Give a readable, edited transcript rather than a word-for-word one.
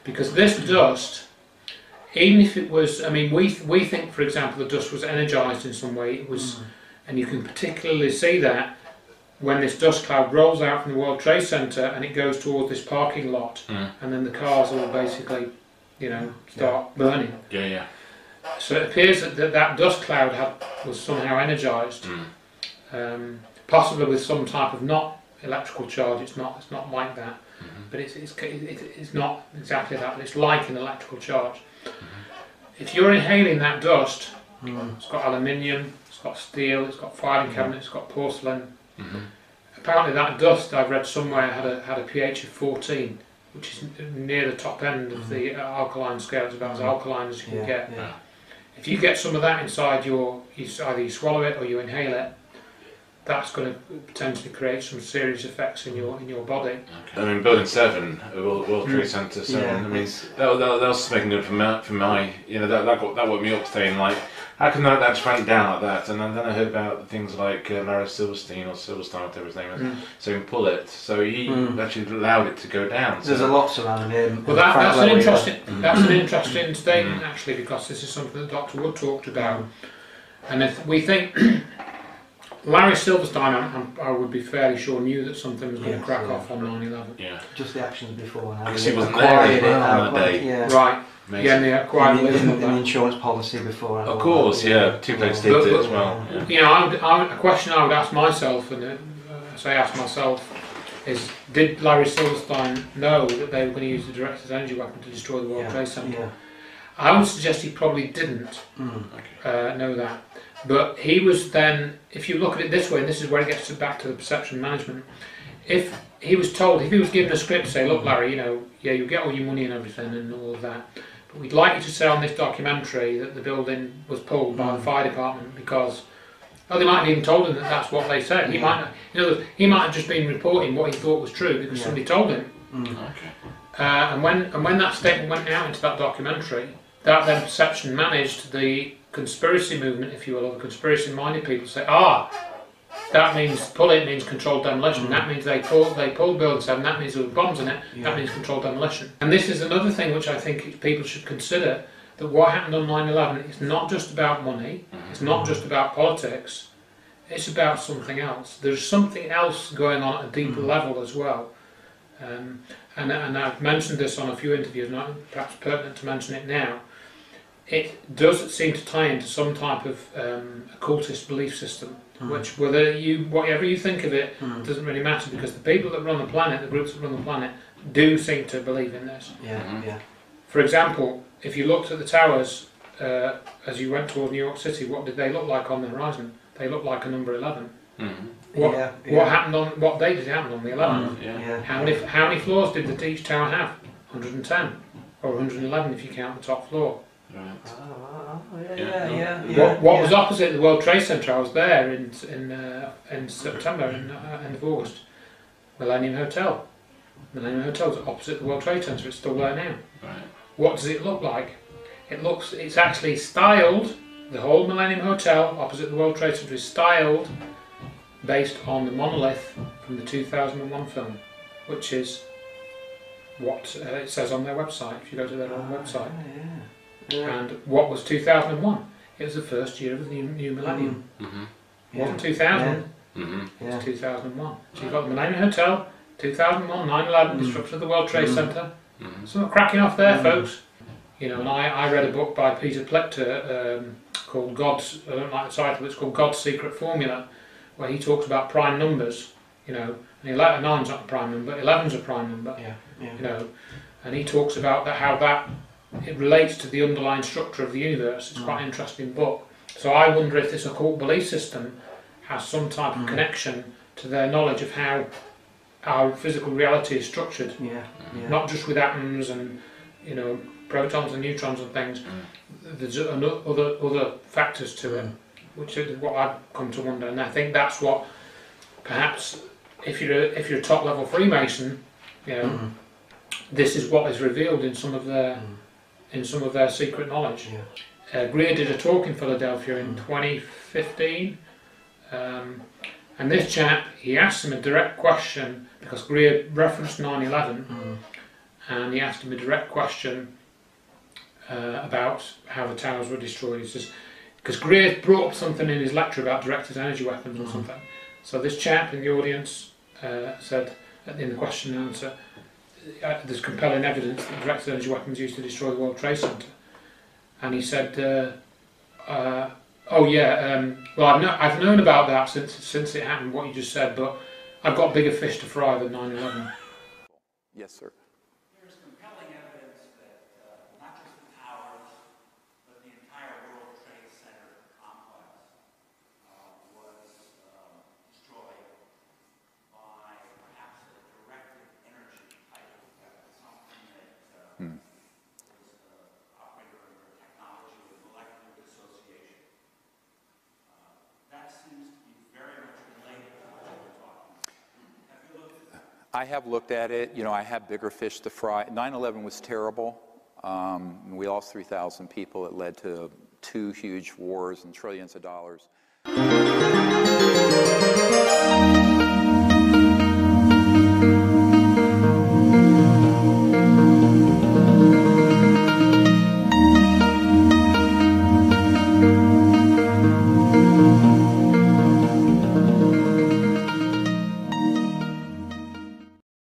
because this dust, even if it was, I mean, we think, for example, the dust was energized in some way. It was, and you can particularly see that when this dust cloud rolls out from the World Trade Center and it goes towards this parking lot, and then the cars all basically, you know, start burning. Yeah, yeah. So it appears that that dust cloud was somehow energized, possibly with some type of not electrical charge. It's not like that, but it's not exactly that. But it's like an electrical charge. If you're inhaling that dust, it's got aluminium, it's got steel, it's got filing cabinets, it's got porcelain. Apparently that dust, I've read somewhere, had a pH of 14, which is near the top end of the alkaline scale. It's about as alkaline as you can get. Yeah. If you get some of that inside either you swallow it or you inhale it, that's going to potentially create some serious effects in your body. I mean, Building 7, World Trade Center 7. I mean, that was something good for my, you know, that woke me up saying, like, how can that just went down like that? And then I heard about things like Larry Silverstein, or Silverstein, whatever his name is, saying pull it. So he actually allowed it to go down. There's a lot surrounding him. Well, that's an interesting statement actually, because this is something that Dr. Wood talked about. And if we think Larry Silverstein, I would be fairly sure, knew that something was going to crack off on 9/11. Yeah. Just the actions before. Because he wasn't there on that day. Yeah. Right. Amazing. Yeah, and they acquired the insurance policy before. Of course, yeah. Two places did it as well. Yeah. You know, a question I would ask myself, and ask myself, is: did Larry Silverstein know that they were going to use the directed energy weapon to destroy the World Trade Center? Yeah. I would suggest he probably didn't know that. But he was then, if you look at it this way, and this is where it gets back to the perception management, if he was told, if he was given a script to say, look Larry, you know, yeah, you get all your money and everything and all of that, but we'd like you to say on this documentary that the building was pulled by the fire department because, well, they might have even told him that that's what they said. He might, he might have just been reporting what he thought was true because somebody told him. And when that statement went out into that documentary, that then perception managed the conspiracy movement, if you will, or the conspiracy-minded people say, that means pull it means controlled demolition. That means they pulled Building 7. That means there were bombs in it. That means controlled demolition. And this is another thing which I think people should consider, that what happened on 9/11 is not just about money. It's not just about politics. It's about something else. There's something else going on at a deeper level as well. And I've mentioned this on a few interviews, not perhaps pertinent to mention it now. It does seem to tie into some type of occultist belief system, which whatever you think of it, doesn't really matter, because the people that run the planet, the groups that run the planet, do seem to believe in this. For example, if you looked at the towers as you went towards New York City, what did they look like on the horizon? They looked like a number 11. What happened on, what day did it happen on the 11th? How many floors did each tower have? 110 or 111 if you count the top floor. What was opposite the World Trade Center? I was there in September, end of August. Millennium Hotel. Millennium Hotel is opposite the World Trade Center. It's still there now. What does it look like? It's actually styled. The whole Millennium Hotel opposite the World Trade Center is styled based on the monolith from the 2001 film, which is what it says on their website. If you go to their own website. And what was 2001? It was the first year of the new millennium. It wasn't 2000. It was 2001. So you've got the Millennium Hotel, 2001, 9/11, destruction of the World Trade Center. Something cracking off there, folks. You know, and I read a book by Pt.2 called God's, I don't like the title, it's called God's Secret Formula, where he talks about prime numbers, you know, and 9's not a prime number, 11's a prime number, you know, and he talks about how it relates to the underlying structure of the universe. It's quite an interesting book. So I wonder if this occult belief system has some type of connection to their knowledge of how our physical reality is structured. Not just with atoms and, you know, protons and neutrons and things. There's other factors to it, which is what I've come to wonder. And I think that's what, perhaps, if you're a top level Freemason, you know, this is what is revealed in some of their secret knowledge. Greer did a talk in Philadelphia in 2015, and this chap, he asked him a direct question, because Greer referenced 9/11, and he asked him a direct question about how the towers were destroyed. He says, because Greer brought up something in his lecture about directed energy weapons or something. So this chap in the audience said, in the question and answer, there's compelling evidence that directed energy weapons used to destroy the World Trade Center. And he said, oh yeah, well I've known about that since it happened, what you just said, but I've got bigger fish to fry than 9/11. Yes, sir. There's compelling evidence that not just the towers, but the entire World Trade Center complex was destroyed by perhaps a directed energy type of weapon, something that was operated under technology of molecular dissociation. That seems to be very much related to what you're talking about. Have you looked at that? I have looked at it. You know, I have bigger fish to fry. 9/11 was terrible. We lost 3,000 people. It led to 2 huge wars and trillions of dollars.